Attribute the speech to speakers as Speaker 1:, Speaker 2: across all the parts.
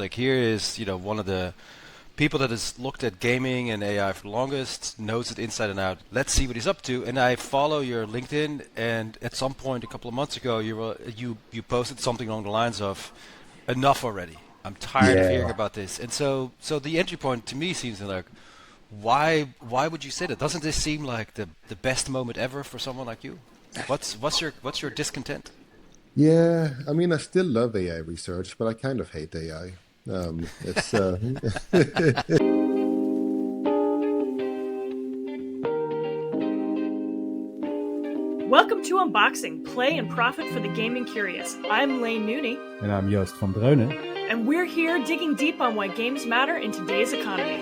Speaker 1: Like here is, one of the people that has looked at gaming and AI for the longest, knows it inside and out. Let's see what he's up to. And I follow your LinkedIn, and at some point a couple of months ago, you posted something along the lines of, "Enough already. I'm tired of hearing
Speaker 2: Yeah.
Speaker 1: about this." And so the entry point to me seems like, why would you say that? Doesn't this seem like the best moment ever for someone like you? What's your discontent?
Speaker 2: Yeah. I mean, I still love AI research, but I kind of hate AI. It's
Speaker 3: Welcome to Unboxing, Play and Profit for the Gaming Curious. I'm Lane Nooney,
Speaker 4: En I'm Joost van Dreunen.
Speaker 3: and we're here digging deep on why games matter in today's economy.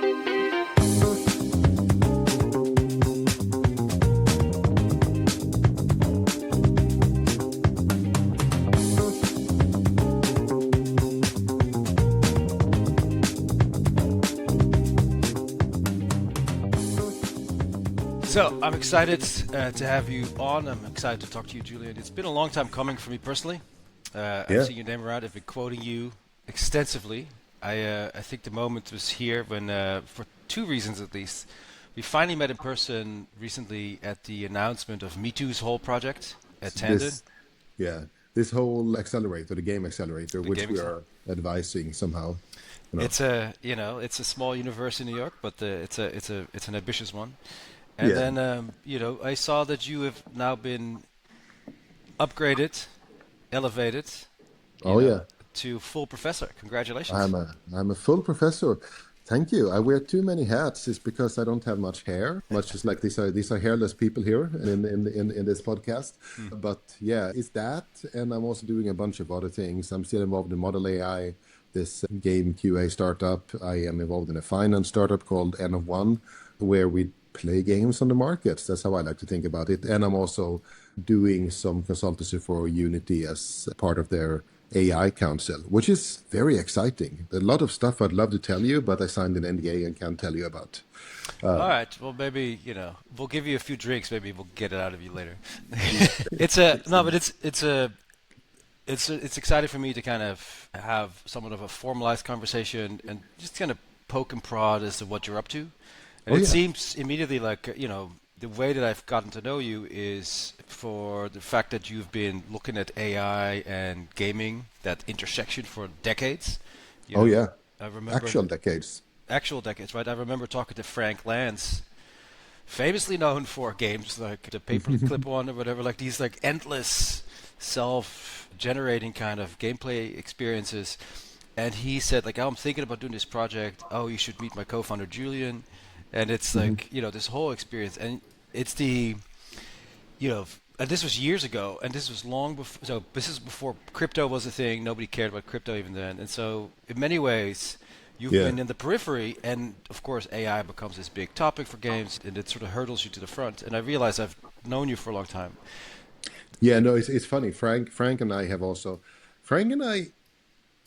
Speaker 1: So I'm excited to have you on. I'm excited to talk to you, Julian. It's been a long time coming for me personally. I've
Speaker 2: yeah.
Speaker 1: seen your name around. I've been quoting you extensively. I think the moment was here when, for two reasons at least, we finally met in person recently at the announcement of Me Too's whole project at Tandon.
Speaker 2: This yeah. This whole accelerator, the game accelerator,
Speaker 1: The
Speaker 2: which
Speaker 1: gaming.
Speaker 2: we are advising somehow. You know.
Speaker 1: It's a small universe in New York, but it's an ambitious one. And
Speaker 2: Yeah.
Speaker 1: then, I saw that you have now been upgraded, elevated, you
Speaker 2: Oh
Speaker 1: know,
Speaker 2: yeah.
Speaker 1: to full professor. Congratulations.
Speaker 2: I'm a full professor. Thank you. I wear too many hats. It's because I don't have much hair, much as like these are hairless people here in this podcast.
Speaker 1: Hmm.
Speaker 2: But yeah, it's that, and I'm also doing a bunch of other things. I'm still involved in Model AI, this game QA startup. I am involved in a finance startup called N of One, where we play games on the markets. That's how I like to think about it. And I'm also doing some consultancy for Unity as part of their AI Council, which is very exciting. A lot of stuff I'd love to tell you, but I signed an NDA and can't tell you about.
Speaker 1: All right. Well, maybe we'll give you a few drinks. Maybe we'll get it out of you later. It's a no, but it's exciting for me to kind of have somewhat of a formalized conversation and just kind of poke and prod as to what you're up to. And
Speaker 2: Oh
Speaker 1: it
Speaker 2: yeah,
Speaker 1: seems immediately like, the way that I've gotten to know you is for the fact that you've been looking at AI and gaming, that intersection for decades. You
Speaker 2: oh
Speaker 1: know,
Speaker 2: yeah,
Speaker 1: I remember
Speaker 2: actual decades.
Speaker 1: actual decades, right? I remember talking to Frank Lance, famously known for games like the paperclip one or whatever, like these like endless self-generating kind of gameplay experiences. And he said like, "Oh, I'm thinking about doing this project. Oh, you should meet my co-founder Julian." And it's
Speaker 2: Hmm.
Speaker 1: like, this whole experience, and it's and this was years ago, and this was long before. So this is before crypto was a thing. Nobody cared about crypto even then. And so, in many ways, you've
Speaker 2: Yeah.
Speaker 1: been in the periphery, and of course, AI becomes this big topic for games, and it sort of hurdles you to the front. And I realize I've known you for a long time.
Speaker 2: Yeah, no, it's funny. Frank and I have also Frank and I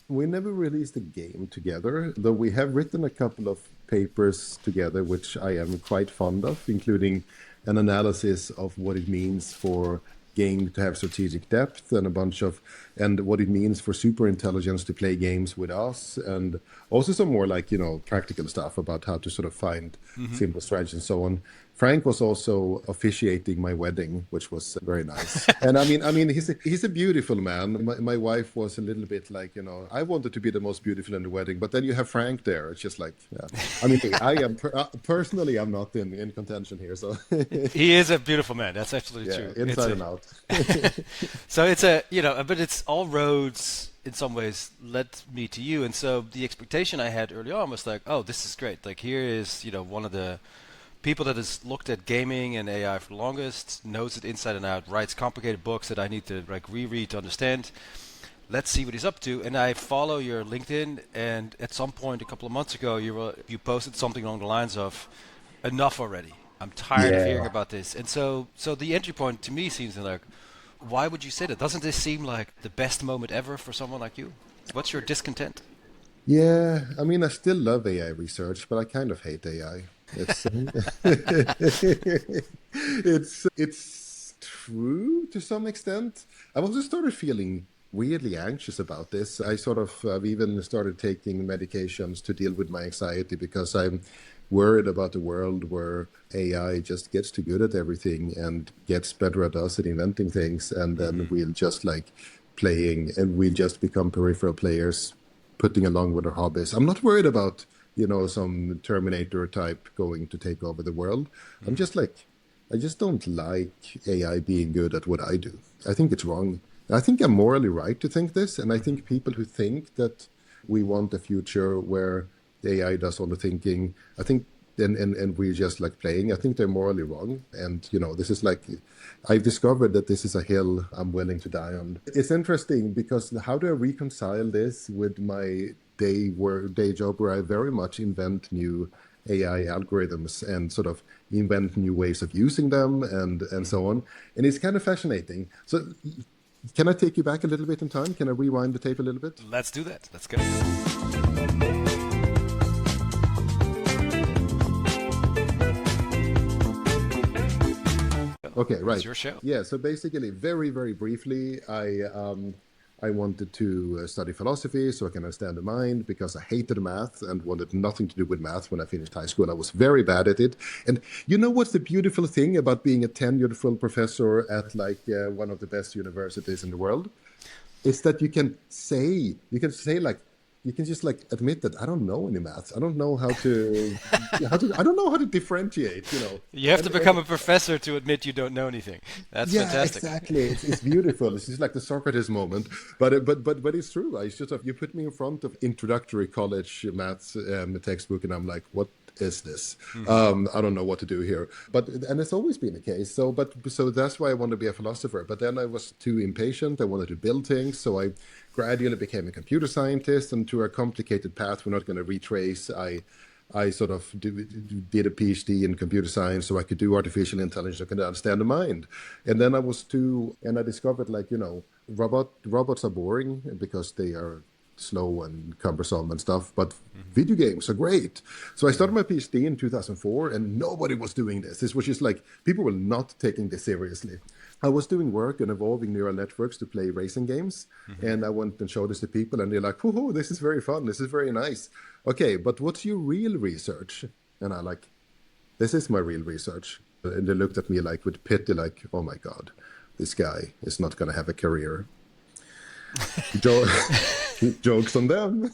Speaker 2: we never released a game together, though we have written a couple of papers together, which I am quite fond of, including an analysis of what it means for game to have strategic depth and a bunch of and what it means for super intelligence to play games with us, and also some more like practical stuff about how to sort of find
Speaker 1: Hmm.
Speaker 2: simple strategies and so on. Frank was also officiating my wedding, which was very nice. And I mean, he's a beautiful man. My wife was a little bit like, I wanted to be the most beautiful in the wedding, but then you have Frank there. It's just like, yeah. I mean, I am personally, I'm not in contention here, so
Speaker 1: He is a beautiful man. That's absolutely
Speaker 2: yeah,
Speaker 1: true. It's
Speaker 2: inside
Speaker 1: a
Speaker 2: and out.
Speaker 1: so it's but it's all roads in some ways led me to you, and so the expectation I had early on was like, oh, this is great. Like here is one of the people that has looked at gaming and AI for the longest, knows it inside and out, writes complicated books that I need to like reread to understand. Let's see what he's up to. And I follow your LinkedIn, and at some point a couple of months ago, you posted something along the lines of, "Enough already. I'm tired of hearing
Speaker 2: Yeah.
Speaker 1: about this." And so the entry point to me seems like, why would you say that? Doesn't this seem like the best moment ever for someone like you? What's your discontent?
Speaker 2: Yeah, I mean, I still love AI research, but I kind of hate AI. It's it's true to some extent. I've also started feeling weirdly anxious about this. I've even started taking medications to deal with my anxiety because I'm worried about a world where AI just gets too good at everything and gets better at us at inventing things, and then we'll just like playing and we'll just become peripheral players, putting along with our hobbies. I'm not worried about, some Terminator type going to take over the world. I'm just like, I just don't like AI being good at what I do. I think it's wrong. I think I'm morally right to think this, and I think people who think that we want a future where the AI does all the thinking, I think, and we're just like playing, I think they're morally wrong. And, this is like, I've discovered that this is a hill I'm willing to die on. It's interesting because how do I reconcile this with my day job where I very much invent new AI algorithms and sort of invent new ways of using them and so on. And it's kind of fascinating. So can I take you back a little bit in time? Can I rewind the tape a little bit?
Speaker 1: Let's do that. Let's go.
Speaker 2: Okay, right.
Speaker 1: It's your show.
Speaker 2: Yeah, so basically, very, very briefly, I wanted to study philosophy so I can understand the mind because I hated math and wanted nothing to do with math when I finished high school. I was very bad at it. And you know what's the beautiful thing about being a tenured full professor at like one of the best universities in the world? It's that you can say like, you can just like admit that I don't know any maths. I don't know I don't know how to differentiate,
Speaker 1: You have to become a professor to admit you don't know anything. That's fantastic.
Speaker 2: Exactly. It's beautiful. It's just like the Socrates moment. But it's true. It's just you put me in front of introductory college maths textbook, and I'm like, what is this? I don't know what to do here. And it's always been the case. So that's why I wanted to be a philosopher. But then I was too impatient. I wanted to build things, so I gradually became a computer scientist, and to a complicated path we're not going to retrace, I sort of did a PhD in computer science so I could do artificial intelligence, I could understand the mind. And then I discovered like, robots are boring because they are slow and cumbersome and stuff, but video games are great. So I started my PhD in 2004 and nobody was doing this. This was just like, people were not taking this seriously. I was doing work on evolving neural networks to play racing games, and I went and showed this to people, and they're like, "Whoa, this is very fun. This is very nice." Okay, but what's your real research? And I like, this is my real research. And they looked at me like with pity, like, "Oh my God, this guy is not going to have a career." Jokes on them.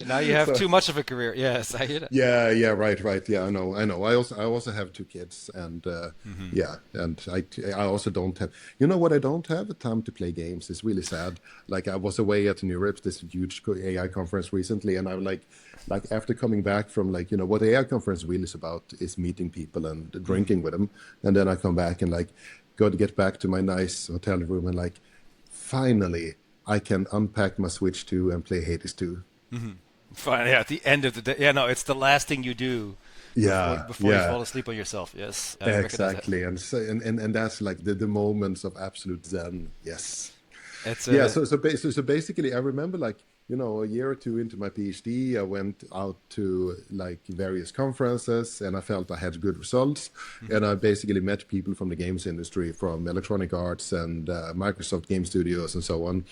Speaker 1: Now you have too much of a career. Yes, I hear that.
Speaker 2: Yeah, right. Yeah, I know. I also have 2 kids, and and I also don't have. You know what? I don't have the time to play games. It's really sad. Like I was away at Europe, this huge AI conference recently, and I'm like after coming back from what the AI conference really is about is meeting people and drinking with them, and then I come back and like go to get back to my nice hotel room and like finally I can unpack my Switch 2 and play Hades 2.
Speaker 1: Fine. Yeah, at the end of the day. Yeah, no, it's the last thing you do. Before you fall asleep on yourself. Yes.
Speaker 2: Exactly. And that's like the moments of absolute zen. Yes. So basically, I remember like a year or 2 into my PhD, I went out to like various conferences, and I felt I had good results. And I basically met people from the games industry, from Electronic Arts and Microsoft Game Studios and so on.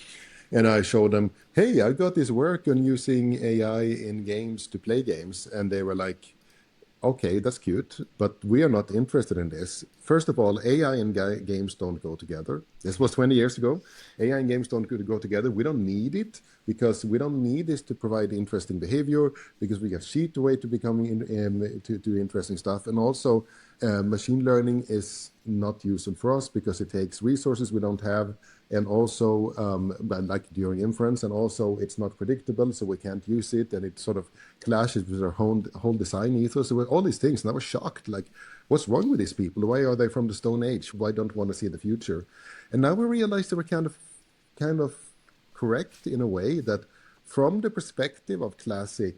Speaker 2: And I showed them, hey, I got this work on using AI in games to play games. And they were like, okay, that's cute, but we are not interested in this. First of all, AI and games don't go together. This was 20 years ago. AI and games don't go together. We don't need it because we don't need this to provide interesting behavior, because we can cheat the way to becoming to do interesting stuff. And also, machine learning is not useful for us because it takes resources we don't have, and also like during inference, and also it's not predictable, so we can't use it, and it sort of clashes with our whole design ethos. So all these things, and I was shocked, like, what's wrong with these people? Why are they from the Stone Age? Why don't want to see the future? And now we realize they were kind of correct in a way, that from the perspective of classic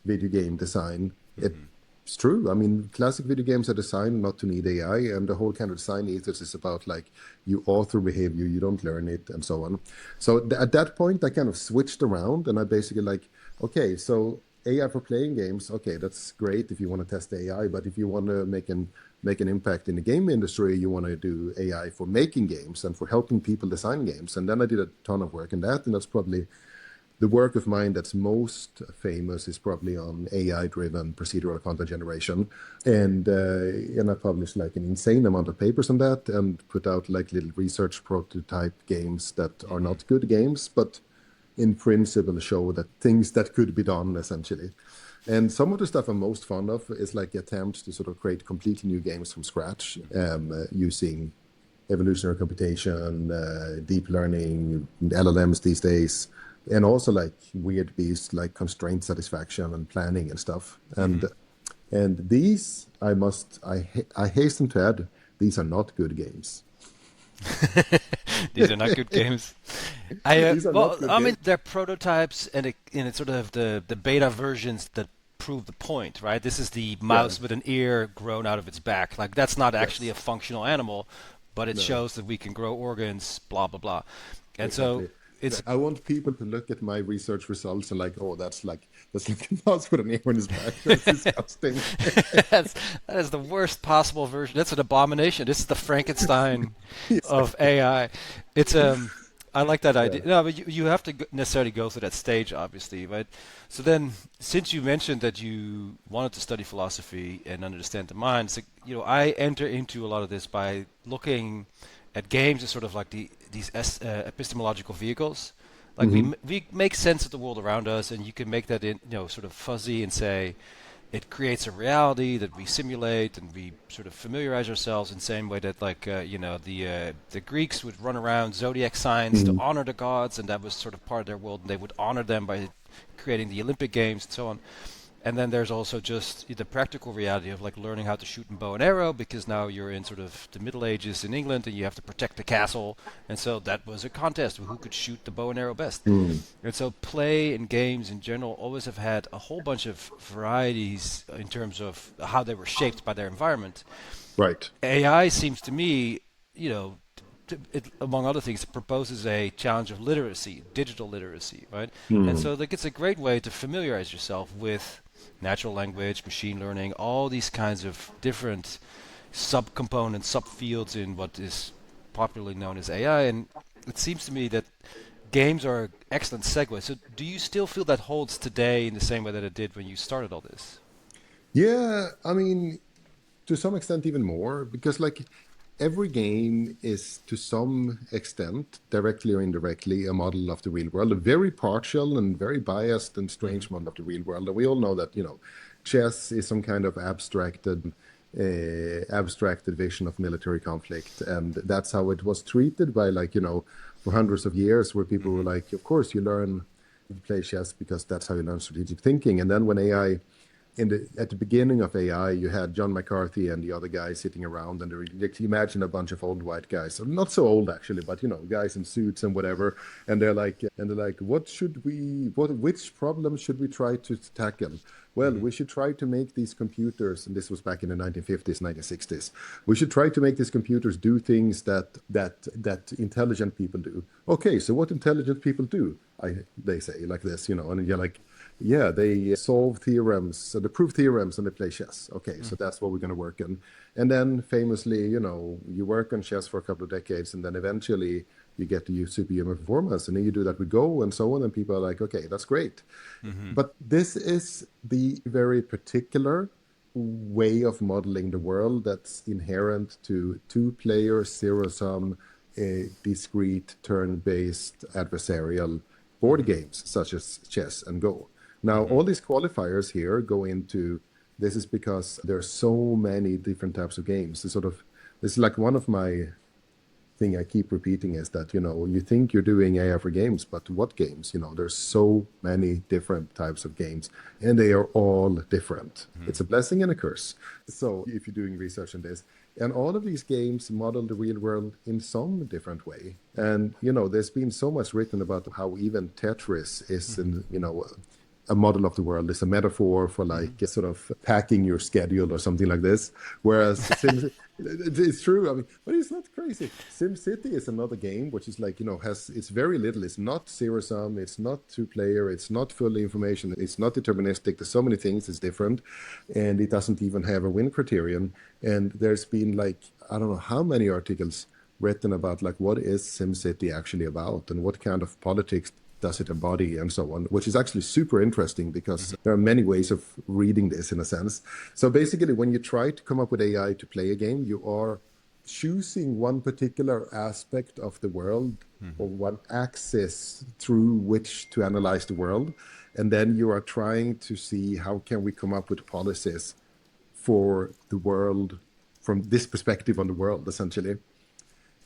Speaker 2: video game design, it's true. I mean, classic video games are designed not to need AI, and the whole kind of design ethos is about like you author behavior, you don't learn it, and so on. So at that point, I kind of switched around, and I basically like, okay, so AI for playing games, okay, that's great if you want to test AI, but if you want to make an impact in the game industry, you want to do AI for making games and for helping people design games. And then I did a ton of work in that, and that's probably the work of mine that's most famous is probably on AI-driven procedural content generation, and I published like an insane amount of papers on that, and put out like little research prototype games that are not good games, but in principle show that things that could be done essentially. And some of the stuff I'm most fond of is like attempts to sort of create completely new games from scratch, using evolutionary computation, deep learning, LLMs these days, and also like weird beasts like constraint satisfaction and planning and stuff. And these I hasten to add, these are not good games.
Speaker 1: These are not good games.
Speaker 2: These are not good
Speaker 1: I mean,
Speaker 2: games.
Speaker 1: they're prototypes, and it's sort of the beta versions that prove the point, right? This is the
Speaker 2: Yeah.
Speaker 1: mouse with an ear grown out of its back. Like that's not actually a
Speaker 2: Yes.
Speaker 1: functional animal, but it
Speaker 2: No.
Speaker 1: shows that we can grow organs, blah blah blah. And so
Speaker 2: Exactly.
Speaker 1: it's
Speaker 2: I want people to look at my research results and like, oh, that's like a mouse with an ear on his back. That's disgusting.
Speaker 1: that's, that is the worst possible version. That's an abomination. This is the Frankenstein of
Speaker 2: Exactly.
Speaker 1: AI. It's I like that
Speaker 2: Yeah.
Speaker 1: idea. No, but you have to necessarily go through that stage, obviously, right? So then, since you mentioned that you wanted to study philosophy and understand the mind, it's like, I enter into a lot of this by looking at games as sort of like these epistemological vehicles. Like
Speaker 2: Hmm.
Speaker 1: we make sense of the world around us, and you can make that in sort of fuzzy and say it creates a reality that we simulate and we sort of familiarize ourselves in the same way that like the Greeks would run around zodiac signs to
Speaker 2: Hmm.
Speaker 1: honor the gods, and that was sort of part of their world, and they would honor them by creating the Olympic Games and so on. And then there's also just the practical reality of like learning how to shoot in bow and arrow, because now you're in sort of the Middle Ages in England and you have to protect the castle. And so that was a contest of who could shoot the bow and arrow best.
Speaker 2: Hmm.
Speaker 1: And so play and games in general always have had a whole bunch of varieties in terms of how they were shaped by their environment.
Speaker 2: Right.
Speaker 1: AI seems to me, among other things, it proposes a challenge of literacy, digital literacy, right? And
Speaker 2: Hmm.
Speaker 1: so like it's a great way to familiarize yourself with natural language, machine learning, all these kinds of different subcomponents, subfields in what is popularly known as AI. And it seems to me that games are an excellent segue. So do you still feel that holds today in the same way that it did when you started all this?
Speaker 2: Yeah, I mean, to some extent even more, because like every game is to some extent, directly or indirectly, a model of the real world, a very partial and very biased and
Speaker 1: Hmm.
Speaker 2: strange model of the real world. And we all know that, chess is some kind of abstracted vision of military conflict, and that's how it was treated by like, for hundreds of years, where people were
Speaker 1: Hmm.
Speaker 2: like, of course you learn to play chess because that's how you learn strategic thinking. And then when AI at the beginning of AI, you had John McCarthy and the other guys sitting around, and imagine a bunch of old white guys, or not so old actually, but guys in suits and whatever, and they're like, which problem should we try to tackle? Well,
Speaker 1: Hmm.
Speaker 2: we should try to make these computers, and this was back in the 1950s, 1960s. We should try to make these computers do things that intelligent people do. Okay, so what intelligent people do? They say like this, and you're like, yeah, they solve theorems, so they prove theorems and they play chess. Okay, so that's what we're going to work in. And then famously, you work on chess for a couple of decades, and then eventually you get to use superhuman performance, and then you do that with Go and so on, and people are like, okay, that's great.
Speaker 1: Hmm.
Speaker 2: But this is the very particular way of modeling the world that's inherent to two-player, zero-sum, discrete, turn-based adversarial board
Speaker 1: Hmm.
Speaker 2: games such as chess and Go. Now,
Speaker 1: Hmm.
Speaker 2: all these qualifiers here go into this is because there are so many different types of games. This is like one of my thing I keep repeating is that, you think you're doing AI for games, but what games? There's so many different types of games, and they are all different.
Speaker 1: Hmm.
Speaker 2: It's a blessing and a curse. So if you're doing research on this, and all of these games model the real world in some different way. And, there's been so much written about how even Tetris is,
Speaker 1: Hmm.
Speaker 2: a model of the world is a metaphor for like sort of packing your schedule or something like this. Whereas it's true. I mean, but it's not crazy. SimCity is another game which is like, has it's very little. It's not zero sum. It's not two player. It's not fully information. It's not deterministic. There's so many things. It's different, and it doesn't even have a win criterion. And there's been like I don't know how many articles written about like what is SimCity actually about and what kind of politics does it embody and so on, which is actually super interesting because there are many ways of reading this in a sense. So basically, when you try to come up with AI to play a game, you are choosing one particular aspect of the world or one axis through which to analyze the world. And then you are trying to see how can we come up with policies for the world from this perspective on the world, essentially.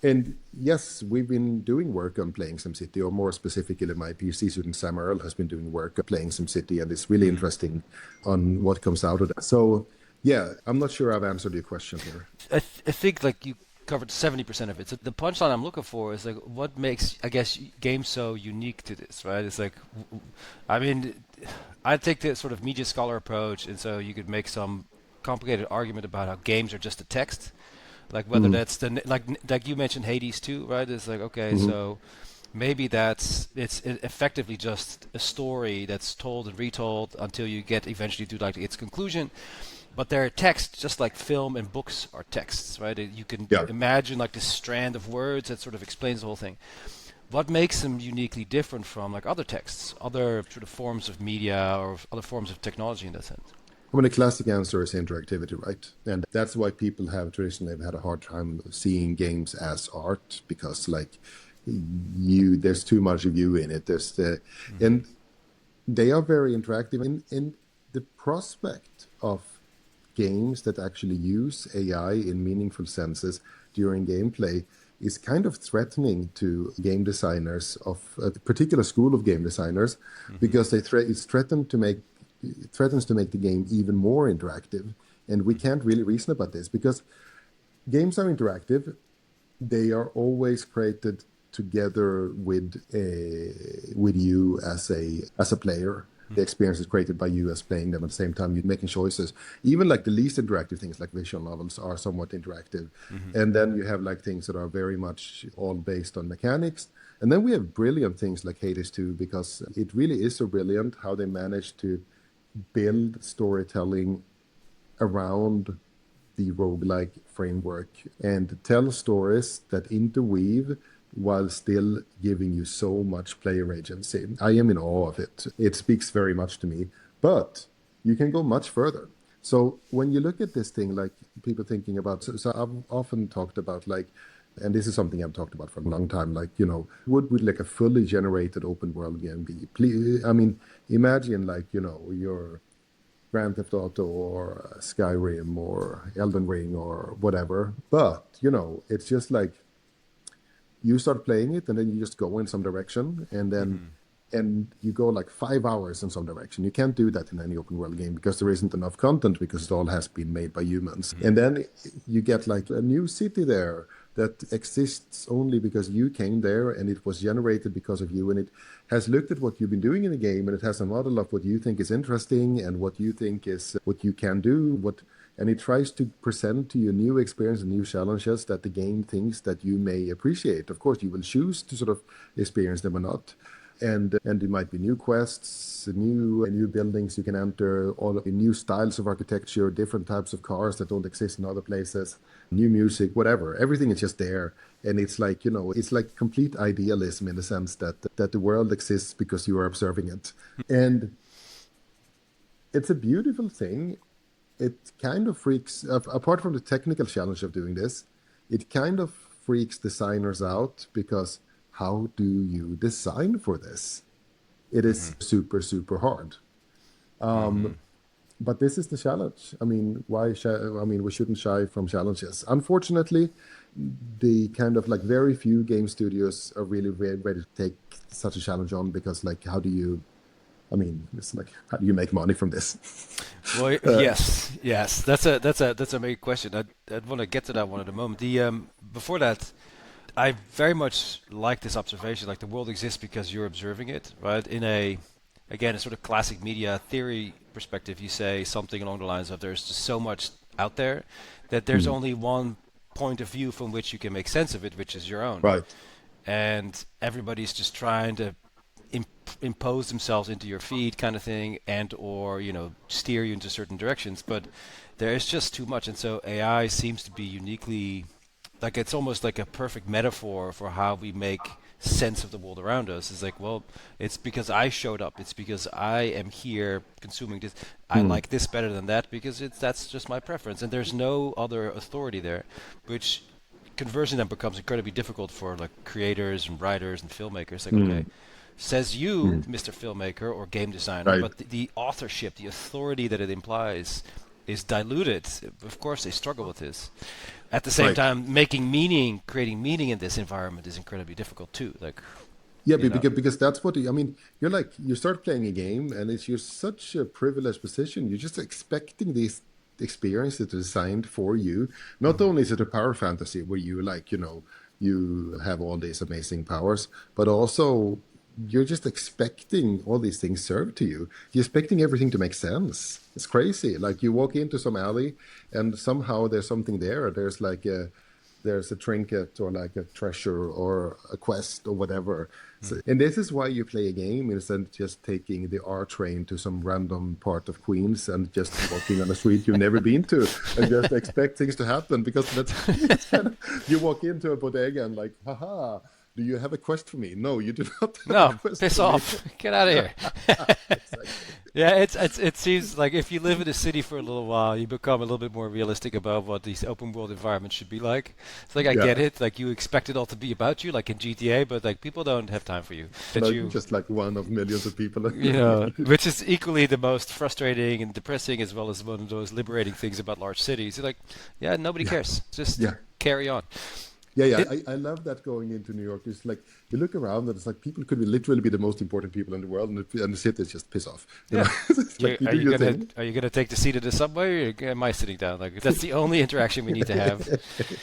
Speaker 2: And yes, we've been doing work on playing SimCity, or more specifically, my PhD student Sam Earle has been doing work on playing SimCity, and it's really interesting on what comes out of that. So, yeah, I'm not sure I've answered your question here.
Speaker 1: I think like you covered 70% of it. So the punchline I'm looking for is like what makes, I guess, games so unique to this, right? It's like, I mean, I take the sort of media scholar approach, and so you could make some complicated argument about how games are just a text. Like whether that's like you mentioned Hades too, right? It's like okay, so maybe it's effectively just a story that's told and retold until you get eventually to like its conclusion. But they're text just like film and books are texts, right? You can imagine like this strand of words that sort of explains the whole thing. What makes them uniquely different from like other texts, other sort of forms of media or other forms of technology in that sense?
Speaker 2: I mean, the classic answer is interactivity, right? And that's why people have traditionally had a hard time seeing games as art because, like, there's too much of you in it. And they are very interactive. And the prospect of games that actually use AI in meaningful senses during gameplay is kind of threatening to game designers of a particular school of game designers because it's threatened to make it threatens to make the game even more interactive. And we can't really reason about this because games are interactive. They are always created together with you as a player. The experience is created by you as playing them at the same time. You're making choices. Even like the least interactive things like visual novels are somewhat interactive. And then you have like things that are very much all based on mechanics. And then we have brilliant things like Hades 2 because it really is so brilliant how they managed to build storytelling around the roguelike framework and tell stories that interweave while still giving you so much player agency. I am in awe of it. It speaks very much to me, but you can go much further. So when you look at this thing, like people thinking about, so I've often talked about like, and this is something I've talked about for a long time, like, would like a fully generated open world game be? Please, I mean, imagine like, your Grand Theft Auto or Skyrim or Elden Ring or whatever. But, it's just like you start playing it and then you just go in some direction and then and you go like 5 hours in some direction. You can't do that in any open world game because there isn't enough content because it all has been made by humans. And then you get like a new city there that exists only because you came there and it was generated because of you, and it has looked at what you've been doing in the game and it has a model of what you think is interesting and what you think is what you can do, and it tries to present to you new experience and new challenges that the game thinks that you may appreciate. Of course, you will choose to sort of experience them or not. And it might be new quests, new buildings you can enter, all of new styles of architecture, different types of cars that don't exist in other places, new music, whatever. Everything is just there, and it's like it's like complete idealism in the sense that the world exists because you are observing it, and it's a beautiful thing. It kind of freaks, apart from the technical challenge of doing this, it kind of freaks designers out because how do you design for this? It is super, super hard. But this is the challenge. I mean, we shouldn't shy from challenges. Unfortunately, the kind of like very few game studios are really ready to take such a challenge on because like, it's like, how do you make money from this?
Speaker 1: Well, yes, that's a big question. I want to get to that one at a moment. Before that, I very much like this observation. Like the world exists because you're observing it, right? In a again, a sort of classic media theory perspective, you say something along the lines of there's just so much out there that there's
Speaker 2: Mm.
Speaker 1: only one point of view from which you can make sense of it, which is your own.
Speaker 2: Right.
Speaker 1: And everybody's just trying to impose themselves into your feed kind of thing, and or steer you into certain directions, but there is just too much. And so AI seems to be uniquely, like, it's almost like a perfect metaphor for how we make sense of the world around us. It's like, well, it's because I showed up, it's because I am here consuming this, I
Speaker 2: Mm.
Speaker 1: like this better than that because that's just my preference, and there's no other authority there, which conversing then becomes incredibly difficult for like creators and writers and filmmakers. Like, okay,
Speaker 2: Mm.
Speaker 1: says you,
Speaker 2: Mm.
Speaker 1: Mr. Filmmaker or game designer,
Speaker 2: Right.
Speaker 1: but the authorship, the authority that it implies is diluted. Of course, they struggle with this. At the same
Speaker 2: Right.
Speaker 1: time, making meaning, creating meaning in this environment is incredibly difficult too. Like,
Speaker 2: Yeah,
Speaker 1: you know,
Speaker 2: because that's what I mean. You're like you start playing a game, and you're such a privileged position. You're just expecting these experiences that are designed for you. Not
Speaker 1: hmm
Speaker 2: only is it a power fantasy where you like you have all these amazing powers, but also you're just expecting all these things served to you. You're expecting everything to make sense. It's crazy. Like you walk into some alley, and somehow there's something there. There's a trinket or like a treasure or a quest or whatever. So, and this is why you play a game instead of just taking the R train to some random part of Queens and just walking on a street you've never been to and just expect things to happen because that's kind of, you walk into a bodega and like, haha, do you have a quest for me? No, you do not have a
Speaker 1: no,
Speaker 2: quest
Speaker 1: piss
Speaker 2: for me.
Speaker 1: off, get out of here.
Speaker 2: Exactly.
Speaker 1: Yeah, it seems like if you live in a city for a little while, you become a little bit more realistic about what these open world environments should be like. It's like I
Speaker 2: Yeah.
Speaker 1: get it, like you expect it all to be about you, like in GTA, but like people don't have time for you. That
Speaker 2: No, you're
Speaker 1: you,
Speaker 2: just like one of millions of people.
Speaker 1: which is equally the most frustrating and depressing, as well as one of those liberating things about large cities. You're like, yeah, nobody
Speaker 2: Yeah.
Speaker 1: cares. Just
Speaker 2: Yeah.
Speaker 1: carry on.
Speaker 2: Yeah, yeah,
Speaker 1: It,
Speaker 2: I love that going into New York. It's like you look around and it's like people could be literally be the most important people in the world, and the city is just piss off. You know,
Speaker 1: yeah.
Speaker 2: it's like you do your thing.
Speaker 1: Are you gonna take the seat of the subway, or am I sitting down? Like that's the only interaction we need to have.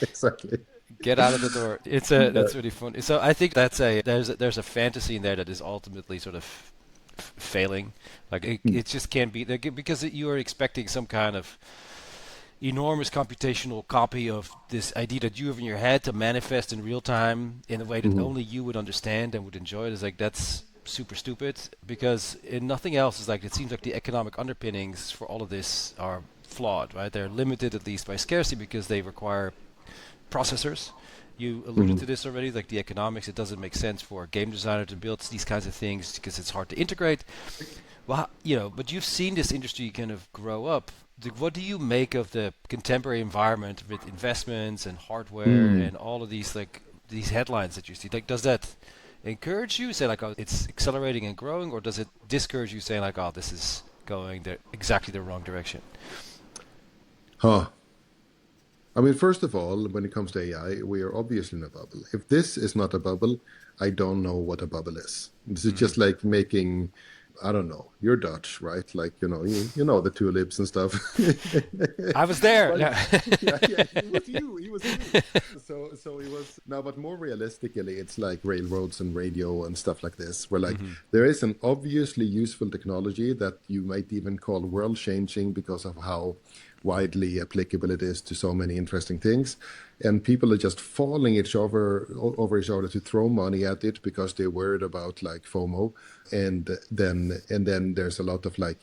Speaker 2: Exactly.
Speaker 1: Get out of the door.
Speaker 2: Uh,
Speaker 1: That's really fun. So I think that's there's a fantasy in there that is ultimately sort of failing. Like
Speaker 2: mm,
Speaker 1: it just can't be like, because you are expecting some kind of enormous computational copy of this idea that you have in your head to manifest in real time in a way that
Speaker 2: mhm,
Speaker 1: only you would understand and would enjoy it. Is like that's super stupid because nothing else is like, it seems like the economic underpinnings for all of this are flawed, right? They're limited at least by scarcity because they require processors. You alluded
Speaker 2: mhm,
Speaker 1: to this already, like the economics. It doesn't make sense for a game designer to build these kinds of things because it's hard to integrate. Well, but you've seen this industry kind of grow up. What do you make of the contemporary environment with investments and hardware
Speaker 2: mm.
Speaker 1: and all of these like these headlines that you see? Like, does that encourage you, say like, oh, it's accelerating and growing, or does it discourage you, saying like, oh, this is going exactly the wrong direction?
Speaker 2: Huh. I mean, first of all, when it comes to AI, we are obviously in a bubble. If this is not a bubble, I don't know what a bubble is. This is
Speaker 1: hmm
Speaker 2: just like making, I don't know, you're Dutch, right? Like, you know the tulips and stuff.
Speaker 1: I was there.
Speaker 2: But
Speaker 1: Yeah.
Speaker 2: yeah, yeah, it was you. So it was now, but more realistically, it's like railroads and radio and stuff like this, where like
Speaker 1: hmm
Speaker 2: there is an obviously useful technology that you might even call world changing because of how widely applicable it is to so many interesting things, and people are just falling over each other to throw money at it because they're worried about like FOMO, and then there's a lot of like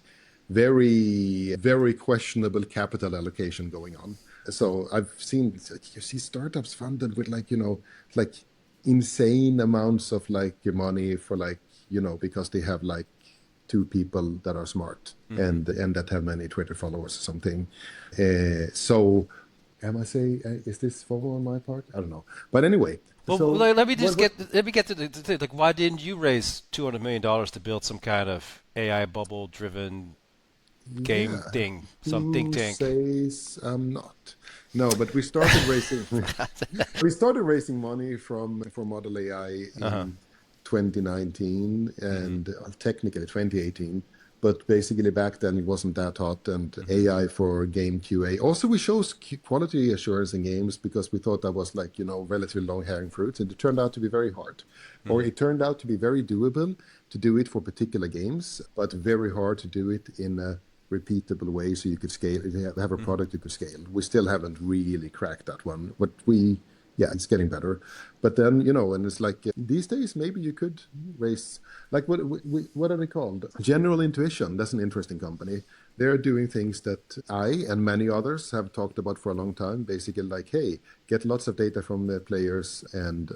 Speaker 2: very questionable capital allocation going on. So I've seen you see startups funded with like insane amounts of like money for like because they have like two people that are smart
Speaker 1: hmm
Speaker 2: and that have many Twitter followers or something. So am I saying is this FOMO on my part? I don't know. But anyway,
Speaker 1: Well,
Speaker 2: so
Speaker 1: let me just
Speaker 2: what
Speaker 1: let me get to the thing. Like, why didn't you raise $200 million to build some kind of AI bubble-driven game
Speaker 2: yeah,
Speaker 1: thing, some think
Speaker 2: who
Speaker 1: tank?
Speaker 2: says I'm not? No, but we started raising money for Model AI
Speaker 1: Uh huh.
Speaker 2: in 2019
Speaker 1: hmm
Speaker 2: and technically 2018, But basically back then it wasn't that hot, and AI for game QA. Also, we chose quality assurance in games because we thought that was like, relatively low-hanging fruits, and it turned out to be very hard. Or it turned out to be very doable to do it for particular games, but very hard to do it in a repeatable way so you could scale, have a product you could scale. We still haven't really cracked that one, but it's getting better. But then, and it's like these days, maybe you could raise, like what are they called? General Intuition. That's an interesting company. They're doing things that I and many others have talked about for a long time. Basically, like, hey, get lots of data from the players and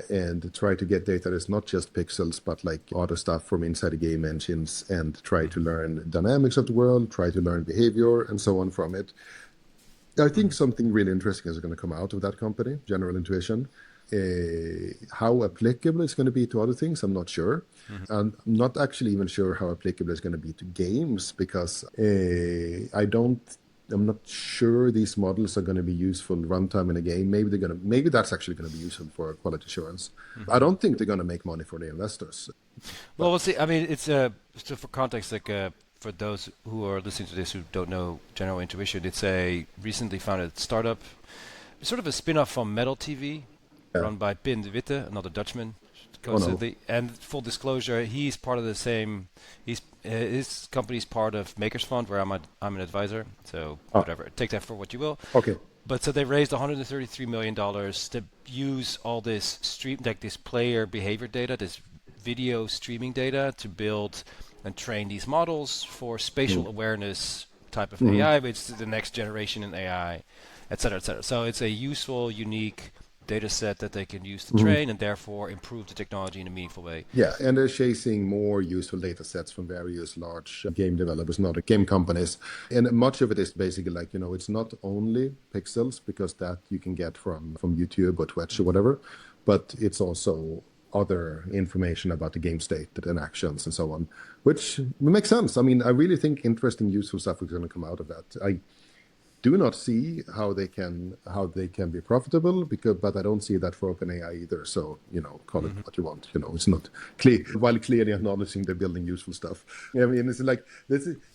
Speaker 2: try to get data that's not just pixels, but like other stuff from inside the game engines, and try to learn dynamics of the world, try to learn behavior and so on from it. I think something really interesting is going to come out of that company, General Intuition. How applicable it's going to be to other things, I'm not sure. And I'm not actually even sure how applicable it's going to be to games, because I'm not sure these models are going to be useful runtime in a game. Maybe that's actually going to be useful for quality assurance. I don't think they're going to make money for the investors.
Speaker 1: Well, we'll see. I mean, it's so for context, like for those who are listening to this who don't know General Intuition, it's a recently founded startup, sort of a spin-off from Metal TV, run by Pim de Witte, another Dutchman. Coincidentally. And full disclosure, he's part of the same. His company's part of Makers Fund, where I'm an advisor. So whatever, take that for what you will.
Speaker 2: Okay.
Speaker 1: But so they raised $133 million to use all this this player behavior data, this video streaming data, to build and train these models for spatial awareness type of AI, which is the next generation in AI, et cetera, et cetera. So it's a useful, unique data set that they can use to train and therefore improve the technology in a meaningful way.
Speaker 2: Yeah, and they're chasing more useful data sets from various large game developers, not game companies. And much of it is basically like, it's not only pixels, because that you can get from YouTube or Twitch or whatever, but it's also other information about the game state and actions and so on, which makes sense. I mean, I really think interesting, useful stuff is going to come out of that. I do not see how they can be profitable, but I don't see that for OpenAI either. So, call it what you want. It's not clear, while clearly acknowledging they're building useful stuff. I mean, it's like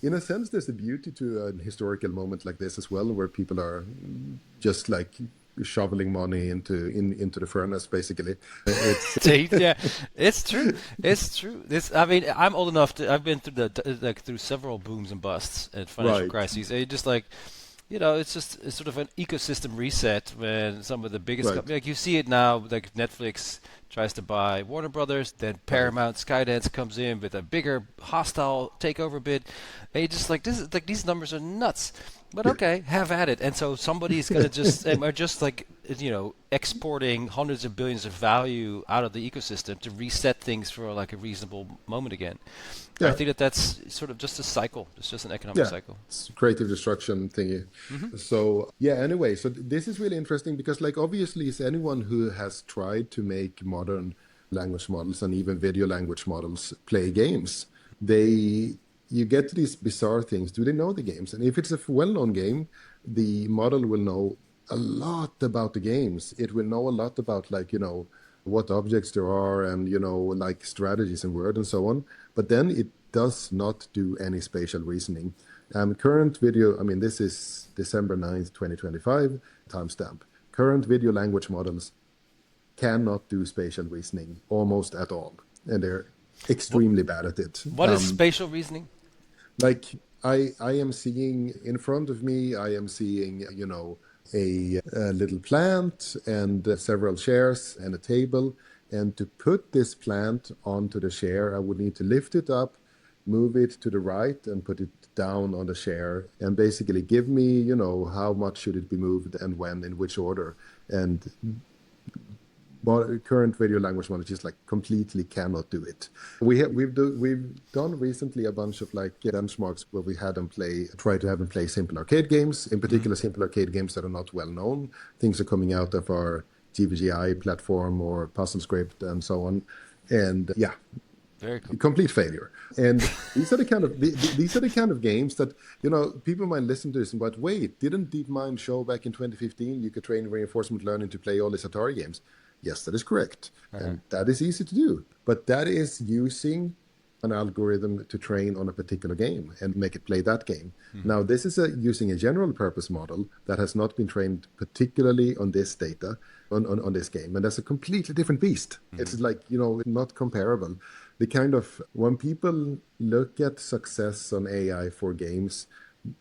Speaker 2: in a sense, there's a beauty to a historical moment like this as well, where people are just like shoveling money into the furnace, basically.
Speaker 1: Yeah, it's true. It's true. I mean, I'm old enough I've been through several booms and busts and financial crises. And just like, it's sort of an ecosystem reset when some of the biggest companies, like you see it now, like Netflix tries to buy Warner Brothers, then Paramount Skydance comes in with a bigger hostile takeover bid. And you just like, this is like, these numbers are nuts. But okay, have at it. And so somebody's going to just, are just like, exporting hundreds of billions of value out of the ecosystem to reset things for like a reasonable moment again. Yeah. I think that's sort of just a cycle. It's just an economic cycle.
Speaker 2: It's creative destruction thingy. So anyway, so this is really interesting because, like, obviously, is anyone who has tried to make modern language models and even video language models play games, you get these bizarre things. Do they know the games? And if it's a well-known game, the model will know a lot about the games. It will know a lot about, like, what objects there are and, like strategies and word and so on. But then it does not do any spatial reasoning. Current video, I mean, this is December 9th, 2025, timestamp. Current video language models cannot do spatial reasoning almost at all. And they're extremely bad at it.
Speaker 1: What is spatial reasoning?
Speaker 2: Like, I am seeing in front of me, I am seeing, a little plant and several chairs and a table. And to put this plant onto the chair, I would need to lift it up, move it to the right and put it down on the chair and basically give me, how much should it be moved and when, in which order. And current video language models just like completely cannot do it. We've done recently a bunch of like benchmarks where we had them try to have them play simple arcade games, in particular simple arcade games that are not well known. Things are coming out of our GVGI platform or Puzzle Script and so on. And
Speaker 1: very cool.
Speaker 2: Complete failure. And these are the kind of games that, people might listen to this and but wait, didn't DeepMind show back in 2015 you could train reinforcement learning to play all these Atari games? Yes, that is correct. And that is easy to do. But that is using an algorithm to train on a particular game and make it play that game. Now, this is using a general purpose model that has not been trained particularly on this data, on this game. And that's a completely different beast. It's like, not comparable. The kind of, when people look at success on AI for games,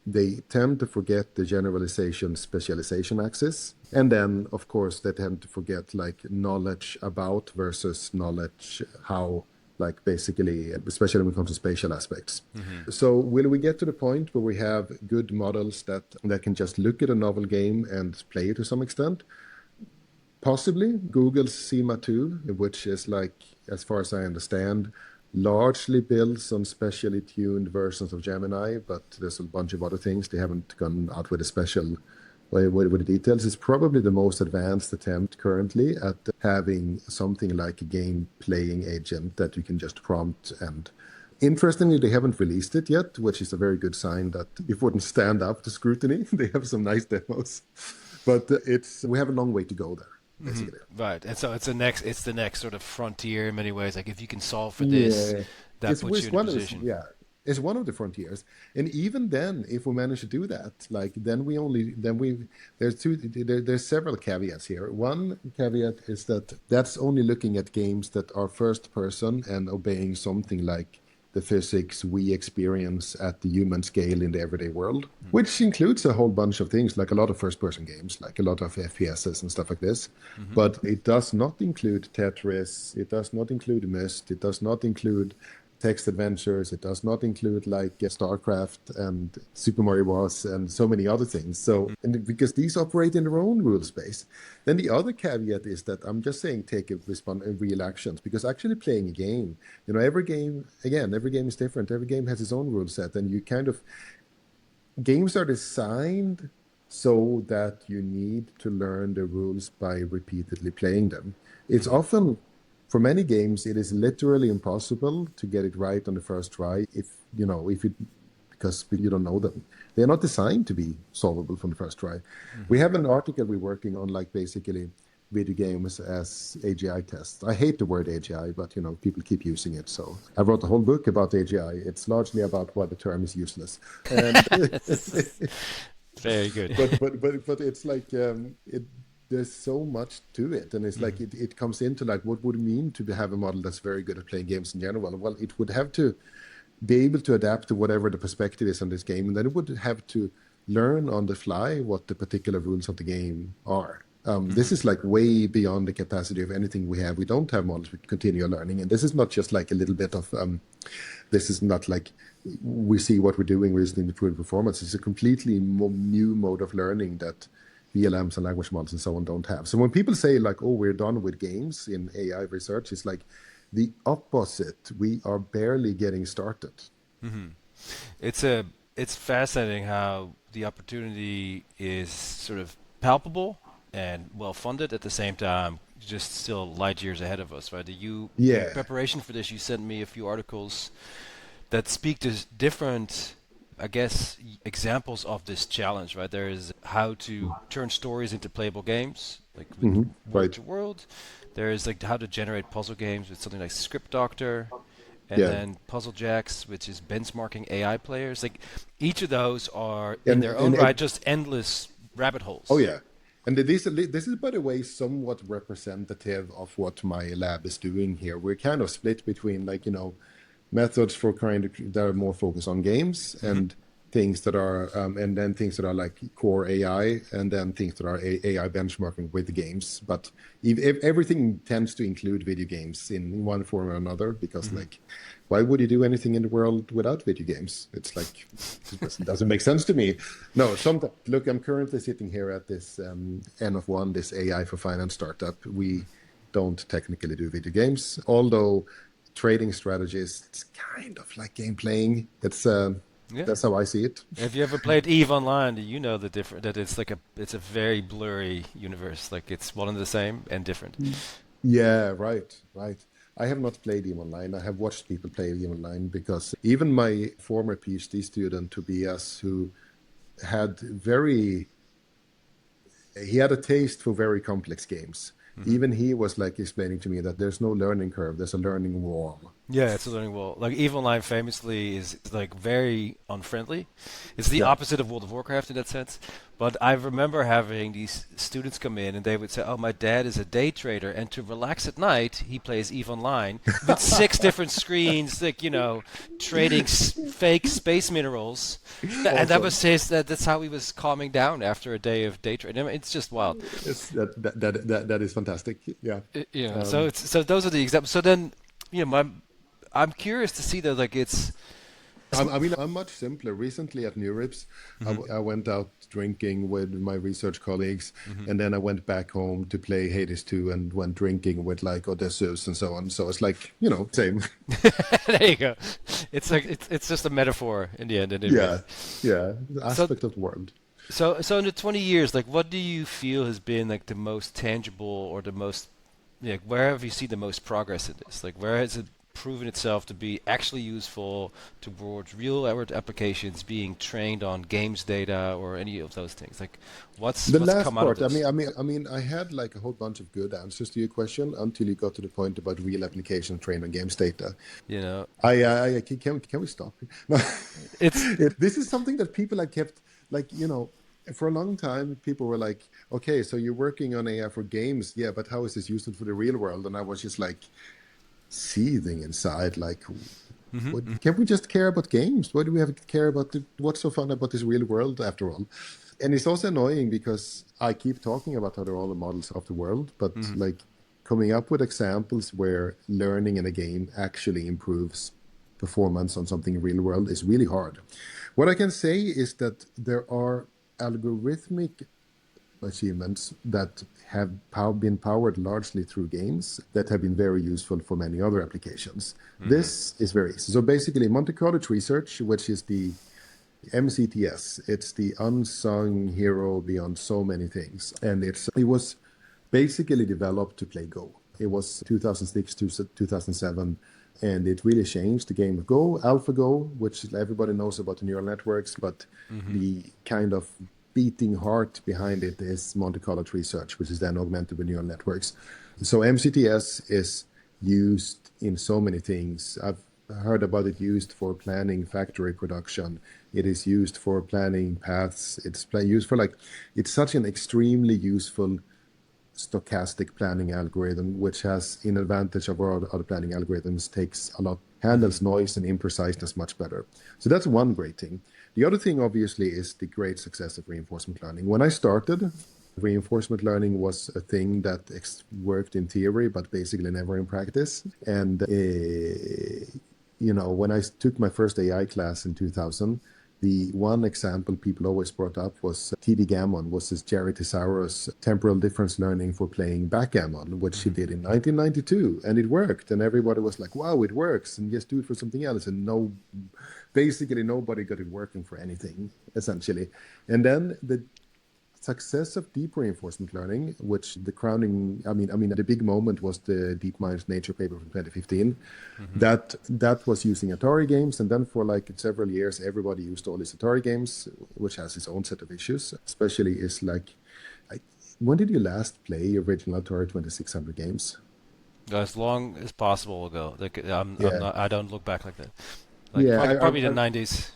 Speaker 2: they tend to forget the generalization specialization axis. And then, of course, they tend to forget like knowledge about versus knowledge how, like basically, especially when it comes to spatial aspects. So will we get to the point where we have good models that can just look at a novel game and play it to some extent? Possibly. Google's SEMA 2, which is like, as far as I understand, largely builds on specially tuned versions of Gemini, but there's a bunch of other things. They haven't gone out with a special with the details. It's probably the most advanced attempt currently at having something like a game playing agent that you can just prompt. And interestingly, they haven't released it yet, which is a very good sign that it wouldn't stand up to scrutiny. They have some nice demos, but we have a long way to go there. Basically.
Speaker 1: Right, and so it's the next sort of frontier in many ways. Like if you can solve for this, that puts you in a position.
Speaker 2: It's one of the frontiers, and even then, if we manage to do that, like there's several caveats here. One caveat is that that's only looking at games that are first person and obeying something like the physics we experience at the human scale in the everyday world, which includes a whole bunch of things, like a lot of first-person games, like a lot of FPSs and stuff like this. But it does not include Tetris, it does not include Myst, it does not include text adventures, it does not include like StarCraft and Super Mario Bros. And so many other things. So, and because these operate in their own rule space. Then the other caveat is that I'm just saying take a real actions, because actually playing a game, every game is different. Every game has its own rule set, and you kind of, games are designed so that you need to learn the rules by repeatedly playing them. It's often, for many games, it is literally impossible to get it right on the first try because you don't know them. They're not designed to be solvable from the first try. We have an article we're working on, like basically video games as AGI tests. I hate the word AGI, but people keep using it. So I wrote a whole book about AGI. It's largely about why the term is useless. And
Speaker 1: very good.
Speaker 2: But it's like there's so much to it, and it's like it comes into like what would it mean to have a model that's very good at playing games in general. Well, it would have to be able to adapt to whatever the perspective is on this game, and then it would have to learn on the fly what the particular rules of the game are. This is like way beyond the capacity of anything we have. We don't have models with continual learning, and this is not just like a little bit of this is not like we see what we're doing, we're just improving performance. It's a completely new mode of learning that VLMs and language models and so on don't have. So when people say like, oh, we're done with games in AI research, it's like the opposite. We are barely getting started.
Speaker 1: It's fascinating how the opportunity is sort of palpable and well funded at the same time, just still light years ahead of us, right? In preparation for this, you sent me a few articles that speak to different, I guess, examples of this challenge, right? There is how to turn stories into playable games, like with Word to World. There is like how to generate puzzle games with something like Script Doctor, and then Puzzle Jacks, which is benchmarking AI players. Like each of those are in their own right just endless rabbit holes.
Speaker 2: Oh yeah. And this is, by the way, somewhat representative of what my lab is doing here. We're kind of split between methods for that are more focused on games and things that are and then things that are like core AI, and then things that are AI benchmarking with the games. But if everything tends to include video games in one form or another, because like, why would you do anything in the world without video games? It's like, it doesn't make sense to me. No, look, I'm currently sitting here at this N of one, this AI for finance startup. We don't technically do video games, although trading strategies, it's kind of like game playing. It's that's how I see it.
Speaker 1: Have you ever played EVE Online? You know that it's a very blurry universe. Like it's one and the same and different.
Speaker 2: Yeah, right. I have not played EVE Online. I have watched people play EVE Online, because even my former PhD student Tobias, who had he had a taste for very complex games. Even he was like explaining to me that there's no learning curve, there's a learning wall.
Speaker 1: Yeah, it's a learning wall. Like Evil Online famously is like very unfriendly. It's the
Speaker 2: Yeah.
Speaker 1: opposite of World of Warcraft in that sense. But I remember having these students come in and they would say, "Oh, my dad is a day trader, and to relax at night, he plays Eve Online with six different screens, like trading fake space minerals." And that
Speaker 2: Awesome.
Speaker 1: was that's how he was calming down after a day of day trading. I mean, it's just wild.
Speaker 2: That is fantastic. Yeah.
Speaker 1: So
Speaker 2: Um,
Speaker 1: it's so those are the examples. So then, I'm curious to see that like it's.
Speaker 2: I mean, I'm much simpler. Recently at New Rips,
Speaker 1: Mhm.
Speaker 2: I went out drinking with my research colleagues,
Speaker 1: Mhm.
Speaker 2: and then I went back home to play Hades 2 and went drinking with like Odysseus and so on. So it's like, same.
Speaker 1: There you go. It's like it's just a metaphor in the end, and it really.
Speaker 2: Yeah, yeah, the
Speaker 1: So
Speaker 2: aspect of the world.
Speaker 1: so in the 20 years, like, what do you feel has been like the most tangible or the most, like, where have you seen the most progress in this? Like, where has it proven itself to be actually useful towards real world applications, being trained on games data or any of those things? Like,
Speaker 2: The
Speaker 1: what's come
Speaker 2: last
Speaker 1: out of
Speaker 2: part,
Speaker 1: this?
Speaker 2: I mean, I had like a whole bunch of good answers to your question until you got to the point about real application trained on games data.
Speaker 1: You know,
Speaker 2: Can we stop? No,
Speaker 1: it's
Speaker 2: this is something that people have kept like for a long time. People were like, "Okay, so you're working on AI for games, yeah, but how is this useful for the real world?" And I was just like seething inside, like,
Speaker 1: Mhm, mhm.
Speaker 2: Can't we just care about games? Why do we have to care about what's so fun about this real world after all? And it's also annoying because I keep talking about how they're all the models of the world, but
Speaker 1: Mhm.
Speaker 2: like coming up with examples where learning in a game actually improves performance on something in real world is really hard. What I can say is that there are algorithmic achievements that have been powered largely through games that have been very useful for many other applications.
Speaker 1: Mhm.
Speaker 2: This is very easy. So basically, Monte Carlo research, which is the MCTS, it's the unsung hero beyond so many things, and it was basically developed to play Go. It was 2006 to 2007, and it really changed the game of Go, AlphaGo, which everybody knows about the neural networks, but
Speaker 1: Mhm.
Speaker 2: the kind of beating heart behind it is Monte Carlo research, which is then augmented with neural networks. So MCTS is used in so many things. I've heard about it used for planning factory production. It is used for planning paths. Used for like, it's such an extremely useful stochastic planning algorithm, which has in advantage of our other planning algorithms, takes a lot,
Speaker 1: Mhm.
Speaker 2: handles noise and impreciseness much better. So that's one great thing. The other thing, obviously, is the great success of reinforcement learning. When I started, reinforcement learning was a thing that worked in theory, but basically never in practice. And when I took my first AI class in 2000, the one example people always brought up was TD Gammon, was this Jerry Tesauro's temporal difference learning for playing backgammon, which he
Speaker 1: Mhm.
Speaker 2: did in 1992, and it worked. And everybody was like, "Wow, it works!" And just do it for something else. And basically nobody got it working for anything, essentially. And then the success of deep reinforcement learning, which the crowning, the big moment was the DeepMind's Nature paper from 2015.
Speaker 1: Mhm.
Speaker 2: That was using Atari games, and then for like several years, everybody used all these Atari games, which has its own set of issues. Especially is like, I, when did you last play original Atari 2600 games?
Speaker 1: As long as possible ago. Like, I'm
Speaker 2: Yeah,
Speaker 1: not. I don't look back like that. Like
Speaker 2: yeah,
Speaker 1: probably the 90s.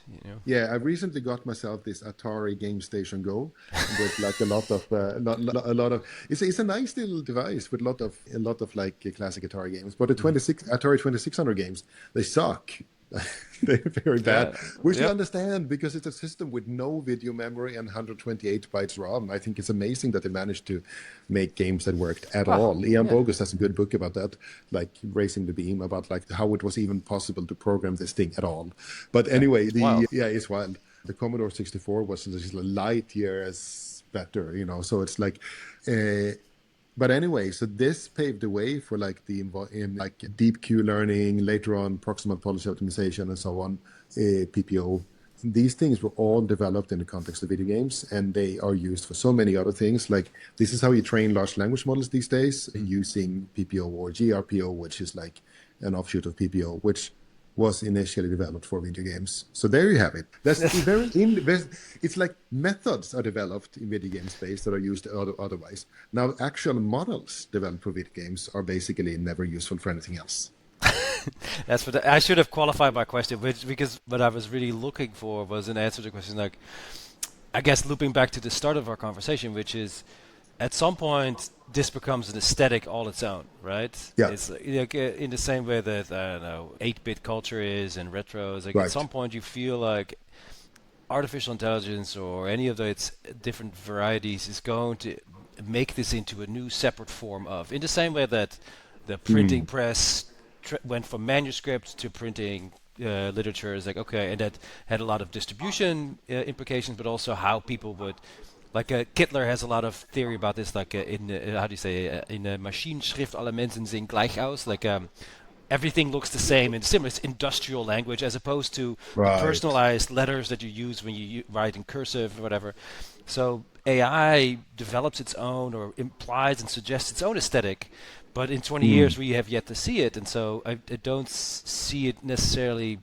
Speaker 2: yeah. I recently got myself this Atari Game Station Go with like a lot of a lot of. It's a nice little device with a lot of like classic Atari games, but the
Speaker 1: Mhm.
Speaker 2: 2600 games, they suck. They're very bad,
Speaker 1: Yeah.
Speaker 2: which I
Speaker 1: Yep.
Speaker 2: understand because it's a system with no video memory and 128 bytes RAM. I think it's amazing that they managed to make games that worked at
Speaker 1: Wow.
Speaker 2: all. Ian
Speaker 1: Yeah.
Speaker 2: Bogus has a good book about that, like Raising the Beam, about like how it was even possible to program this thing at all. But
Speaker 1: Yeah.
Speaker 2: anyway,
Speaker 1: It's wild.
Speaker 2: it's wild. The Commodore 64 was just light years better, So it's like, uh, but anyway, so this paved the way for like in like deep Q learning, later on proximal policy optimization, and so on, PPO. These things were all developed in the context of video games, and they are used for so many other things. Like this is how you train large language models these days,
Speaker 1: Mm.
Speaker 2: using PPO or GRPO, which is like an offshoot of PPO, which was initially developed for video games. So there you have it. It's like methods are developed in video game space that are used otherwise. Now, actual models developed for video games are basically never useful for anything else.
Speaker 1: That's what I should have qualified my question, which because what I was really looking for was an answer to the question like, I guess looping back to the start of our conversation, which is at some point this becomes an aesthetic all its own, right?
Speaker 2: Yeah,
Speaker 1: It's like in the same way that I don't know 8-bit culture is and retro is like at
Speaker 2: right.
Speaker 1: some point you feel like artificial intelligence or any of its different varieties is going to make this into a new separate form of, in the same way that the printing
Speaker 2: Mm,
Speaker 1: press went from manuscript to printing literature is like okay, and that had a lot of distribution implications, but also how people would like Kittler has a lot of theory about this, like in how do you say in Maschinenschrift alle Menschen sehen gleich aus, like everything looks the same and similar. It's industrial language as opposed to the
Speaker 2: right.
Speaker 1: personalized letters that you use when you write in cursive or whatever. So AI develops its own or implies and suggests its own aesthetic, but in 20
Speaker 2: Mm.
Speaker 1: years we have yet to see it, and so I don't see it necessarily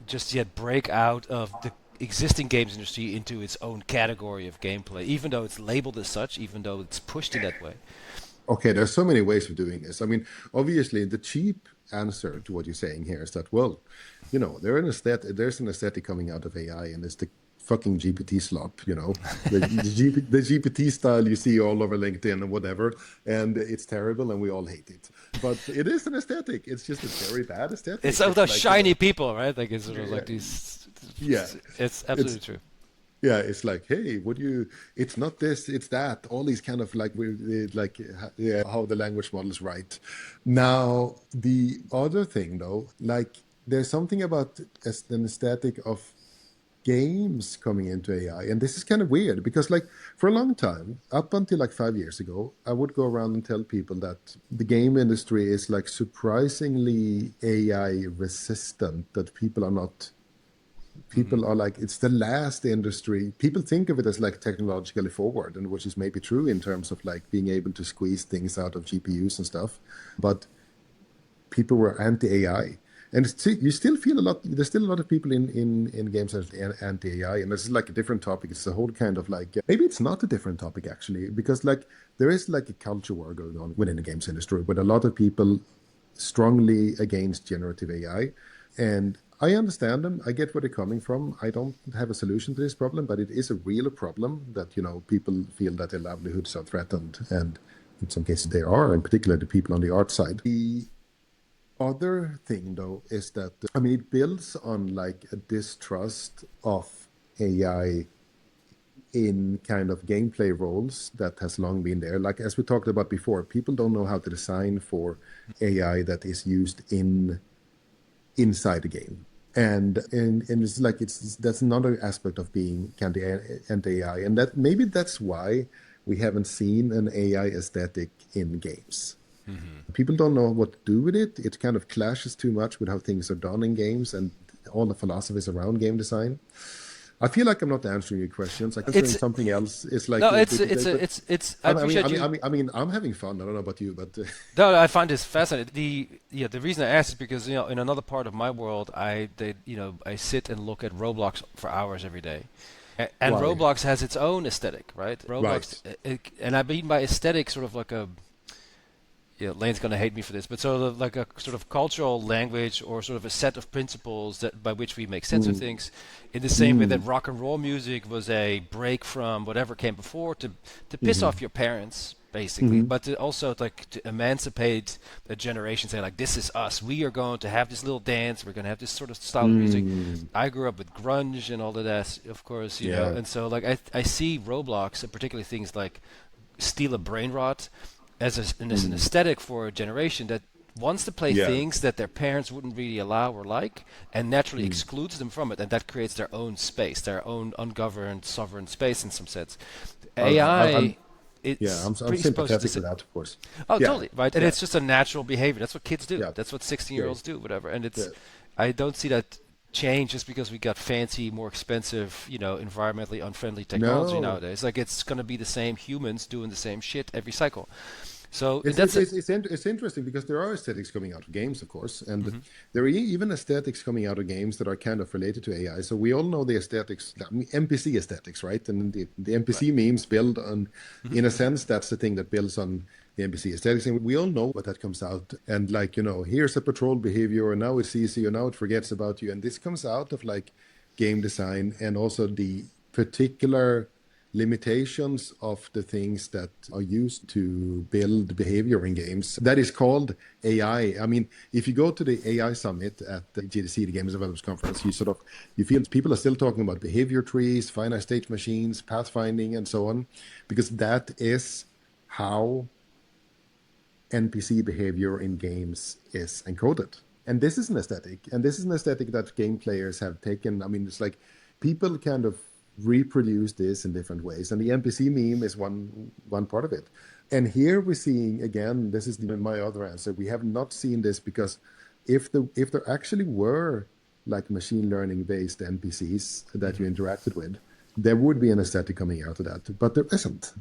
Speaker 1: just yet break out of the existing games industry into its own category of gameplay, even though it's labeled as such, even though it's pushed in that way.
Speaker 2: Okay, there's so many ways of doing this. I mean, obviously, the cheap answer to what you're saying here is that, well, there's an aesthetic coming out of AI, and it's the fucking GPT slop, the GPT style you see all over LinkedIn and whatever, and it's terrible, and we all hate it. But it is an aesthetic. It's just a very bad
Speaker 1: It's
Speaker 2: aesthetic.
Speaker 1: of
Speaker 2: It's
Speaker 1: those
Speaker 2: like,
Speaker 1: shiny people, right? Like it's sort of
Speaker 2: yeah,
Speaker 1: like these.
Speaker 2: yeah.
Speaker 1: It's absolutely
Speaker 2: It's
Speaker 1: true.
Speaker 2: Yeah, it's like, hey, would you? It's not this, it's that. All these kind of like, yeah, how the language models write. Now, the other thing, though, like, there's something about an aesthetic of games coming into AI, and this is kind of weird because, like, for a long time, up until like 5 years ago, I would go around and tell people that the game industry is like surprisingly AI resistant. That people
Speaker 1: Hmm.
Speaker 2: are like it's the last industry. People think of it as like technologically forward, and which is maybe true in terms of like being able to squeeze things out of GPUs and stuff, but people were anti-AI. And you still feel a lot. There's still a lot of people in games that are anti-AI, and this is like a different topic. It's a whole kind of like maybe it's not a different topic actually, because like there is like a culture war going on within the games industry with a lot of people strongly against generative AI. And I understand them. I get where they're coming from. I don't have a solution to this problem, but it is a real problem that, people feel that their livelihoods are threatened. And in some cases they are, in particular the people on the art side. The other thing, though, is that, I mean, it builds on like a distrust of AI in kind of gameplay roles that has long been there. Like as we talked about before, people don't know how to design for AI that is used inside the game. And it's like that's another aspect of being kind of anti-AI, and that maybe that's why we haven't seen an AI aesthetic in games.
Speaker 1: Hmm.
Speaker 2: People don't know what to do with it. It kind of clashes too much with how things are done in games and all the philosophies around game design. I feel like I'm not answering your questions. Like answering
Speaker 1: It's
Speaker 2: something else. It's like,
Speaker 1: no, it's. I
Speaker 2: I mean,
Speaker 1: appreciate you.
Speaker 2: I'm having fun. I don't know about you, but
Speaker 1: No, I find this fascinating. The reason I ask is because in another part of my world, I sit and look at Roblox for hours every day, and
Speaker 2: why?
Speaker 1: Roblox has its own aesthetic, right? Roblox,
Speaker 2: Right.
Speaker 1: and I mean by aesthetic, sort of like a Lane's gonna hate me for this, but sort of like a sort of cultural language or sort of a set of principles that by which we make sense of
Speaker 2: Mm,
Speaker 1: things, in the same way that
Speaker 2: mm,
Speaker 1: rock and roll music was a break from whatever came before to piss
Speaker 2: hmm
Speaker 1: off your parents, basically,
Speaker 2: hmm
Speaker 1: but to also like to emancipate a generation, saying like this is us. We are going to have this little dance. We're going to have this sort of style of music.
Speaker 2: mm,
Speaker 1: I grew up with grunge and all of that, of course,
Speaker 2: yeah.
Speaker 1: and so like I see Roblox and particularly things like Steal a Brain Rot as an
Speaker 2: Mm,
Speaker 1: aesthetic for a generation that wants to play
Speaker 2: yeah.
Speaker 1: things that their parents wouldn't really allow or like, and naturally
Speaker 2: Mm.
Speaker 1: excludes them from it, and that creates their own space, their own ungoverned, sovereign space in some sense.
Speaker 2: I'm
Speaker 1: AI,
Speaker 2: yeah.
Speaker 1: it's
Speaker 2: I'm
Speaker 1: predisposed to
Speaker 2: sympathetic
Speaker 1: this.
Speaker 2: with that, of course.
Speaker 1: Oh,
Speaker 2: Yeah.
Speaker 1: totally, right? And
Speaker 2: Yeah.
Speaker 1: it's just a natural behavior. That's what kids do.
Speaker 2: Yeah.
Speaker 1: That's what 16 year
Speaker 2: Yeah.
Speaker 1: olds do, whatever. And
Speaker 2: Yeah.
Speaker 1: I don't see that change just because we got fancy, more expensive, environmentally unfriendly technology
Speaker 2: No.
Speaker 1: nowadays. Like it's going to be the same humans doing the same shit every cycle. So
Speaker 2: It's it's
Speaker 1: that's
Speaker 2: it's it's, in, it's interesting because there are aesthetics coming out of games, of course, and
Speaker 1: Mhm.
Speaker 2: there are even aesthetics coming out of games that are kind of related to AI. So we all know the aesthetics, I mean, NPC aesthetics, right? And the
Speaker 1: Right.
Speaker 2: NPC memes build on,
Speaker 1: Mhm.
Speaker 2: in a sense, that's the thing that builds on the NPC aesthetics, and we all know what that comes out. And like, here's a patrol behavior, and now it sees you, and now it forgets about you. And this comes out of like game design and also the particular limitations of the things that are used to build behavior in games. That is called AI. I mean, if you go to the AI summit at the GDC, the Games Developers Conference, you feel people are still talking about behavior trees, finite state machines, pathfinding, and so on, because that is how NPC behavior in games is encoded. And this is an aesthetic, that game players have taken. I mean, it's like people kind of reproduce this in different ways, and the NPC meme is one part of it. And here we're seeing again, this is my other answer. We have not seen this because if there actually were like machine learning based NPCs that you interacted with, there would be an aesthetic coming out of that, but there isn't.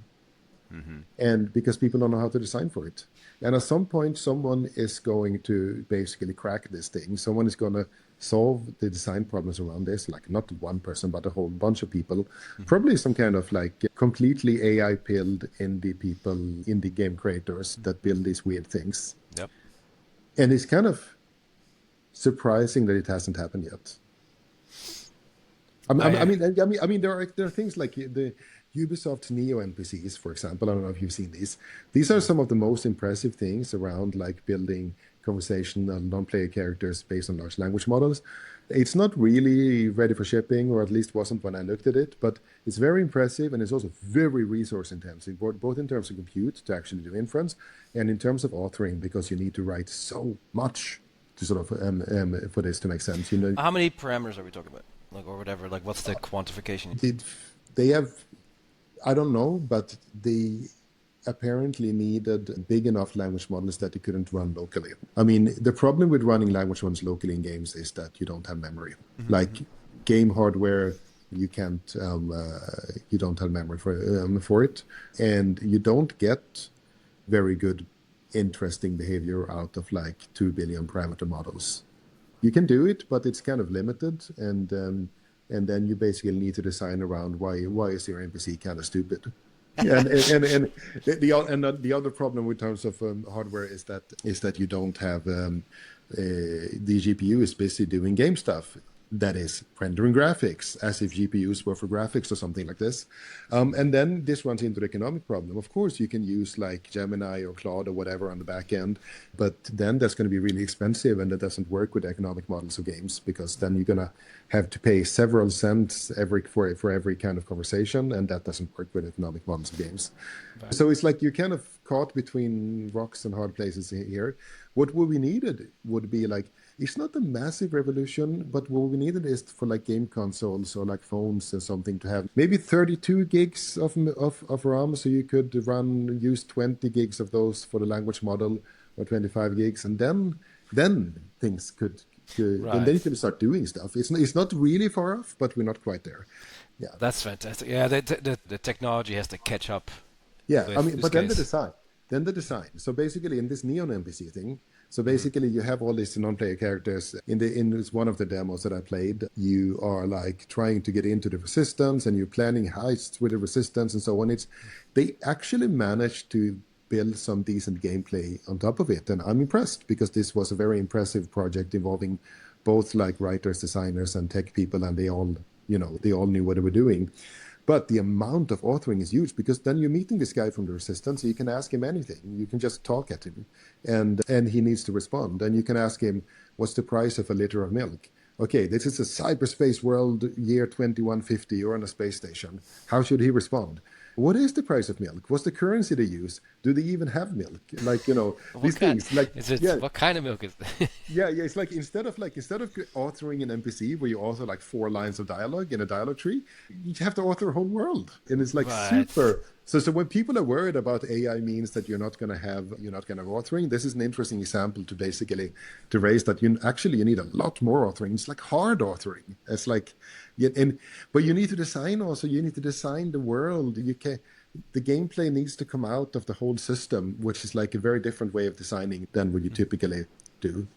Speaker 2: And because people don't know how to design for it. And at some point, someone is going to basically crack this thing. Someone is going to solve the design problems around this, like not one person, but a whole bunch of people. Probably some kind of like completely AI-pilled indie people, indie game creators that build these weird things.
Speaker 1: Yep.
Speaker 2: And it's kind of surprising that it hasn't happened yet. I mean, there are things like the Ubisoft Neo NPCs, for example. I don't know if you've seen these. These are some of the most impressive things around like building conversational non-player characters based on large language models. It's not really ready for shipping, or at least wasn't when I looked at it, but it's very impressive, and it's also very resource intensive, both in terms of compute to actually do inference and in terms of authoring, because you need to write so much to sort of for this to make sense.
Speaker 1: How many parameters are we talking about? Like, or whatever, like what's the quantification?
Speaker 2: They have, I don't know, but they apparently needed big enough language models that they couldn't run locally. I mean, the problem with running language models locally in games is that you don't have memory. Like game hardware, you can't, you don't have memory for it, and you don't get very good, interesting behavior out of like 2 billion parameter models. You can do it, but it's kind of limited, and then you basically need to design around why is your NPC kind of stupid. and the other problem in terms of hardware is that you don't have the GPU is busy doing game stuff. That is rendering graphics, as if GPUs were for graphics or something like this. And then this runs into the economic problem. Of course, you can use like Gemini or Claude or whatever on the back end, but then that's going to be really expensive, and that doesn't work with economic models of games, because then you're going to have to pay several cents for every kind of conversation, and that doesn't work with economic models of games. Right. So it's like you're kind of caught between rocks and hard places here. What we needed would be like, it's not a massive revolution, but what we needed is for like game consoles or like phones or something to have maybe 32 gigs of RAM, so you could use 20 gigs of those for the language model, or 25 gigs, and then things could right. And then you can start doing stuff. It's not really far off, but we're not quite there. Yeah,
Speaker 1: that's fantastic. Yeah, the technology has to catch up.
Speaker 2: Yeah, I mean, but then the design. So basically, in this Neon NPC thing. So basically, you have all these non-player characters. In one of the demos that I played, you are like trying to get into the resistance, and you're planning heists with the resistance and so on. They actually managed to build some decent gameplay on top of it, and I'm impressed, because this was a very impressive project involving both like writers, designers, and tech people, and they all knew what they were doing. But the amount of authoring is huge, because then you're meeting this guy from the Resistance, so you can ask him anything. You can just talk at him, and he needs to respond. And you can ask him, what's the price of a liter of milk? Okay, this is a cyberspace world, year 2150, you're on a space station. How should he respond? What is the price of milk? What's the currency they use? Do they even have milk? Like, these things. Like,
Speaker 1: what kind of milk is that?
Speaker 2: Yeah. It's like instead of authoring an NPC where you author like 4 lines of dialogue in a dialogue tree, you have to author a whole world, and it's like right. Super. So when people are worried about AI means that you're not going to have authoring, this is an interesting example to basically to raise that you need a lot more authoring. It's like hard authoring. It's like, but you need to design also. You need to design the world. The gameplay needs to come out of the whole system, which is like a very different way of designing than what you typically do.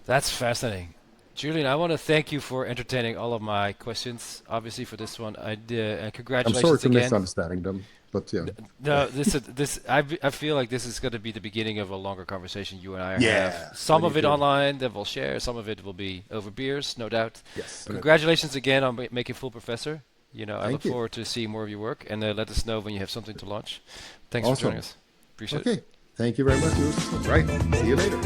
Speaker 1: That's fascinating. Julian, I want to thank you for entertaining all of my questions. Obviously, for this one, and
Speaker 2: I'm sorry
Speaker 1: congratulations
Speaker 2: for
Speaker 1: again.
Speaker 2: misunderstanding them, but yeah.
Speaker 1: No, I feel like this is going to be the beginning of a longer conversation you and I have.
Speaker 2: Yeah,
Speaker 1: Some
Speaker 2: we
Speaker 1: of
Speaker 2: need
Speaker 1: it
Speaker 2: to.
Speaker 1: online that we'll share. Some of it will be over beers, no doubt.
Speaker 2: Yes.
Speaker 1: Congratulations again on making Full Professor. I look
Speaker 2: Thank you.
Speaker 1: forward to seeing more of your work, and let us know when you have something to launch. Thanks for joining
Speaker 2: Awesome.
Speaker 1: us. Appreciate it.
Speaker 2: Okay. Thank you very much, Joost. Right. See you later.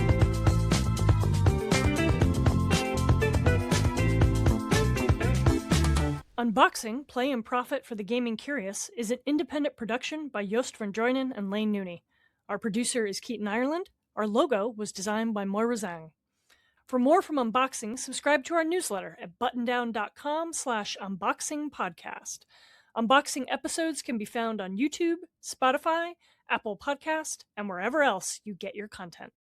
Speaker 3: Unboxing, Play and Profit for the Gaming Curious is an independent production by Joost van Dreunen and Lane Nooney. Our producer is Keaton Ireland. Our logo was designed by Moira Zhang. For more from Unboxing, subscribe to our newsletter at buttondown.com/unboxingpodcast. Unboxing episodes can be found on YouTube, Spotify, Apple Podcast, and wherever else you get your content.